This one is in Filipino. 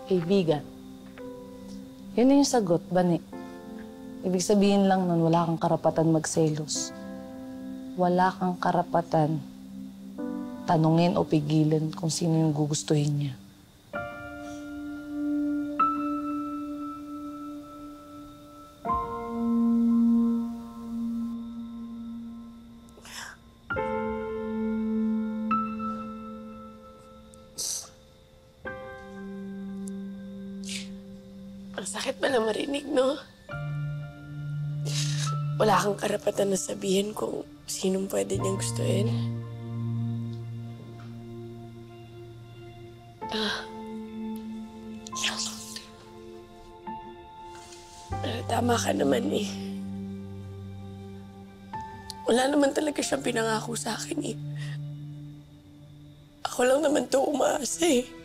Kaibigan. Yun na yung sagot, Bani. Ibig sabihin lang nun, wala kang karapatan magselos. Wala kang karapatan tanungin o pigilan kung sino yung gugustuhin niya. Ang sakit pala marinig, no? Wala kang karapatan na sabihin kung sinong pwede niyang gustuhin. Pero tama ka naman eh. Wala naman talaga siyang pinangako sa akin eh. Ako lang naman to umaasa eh.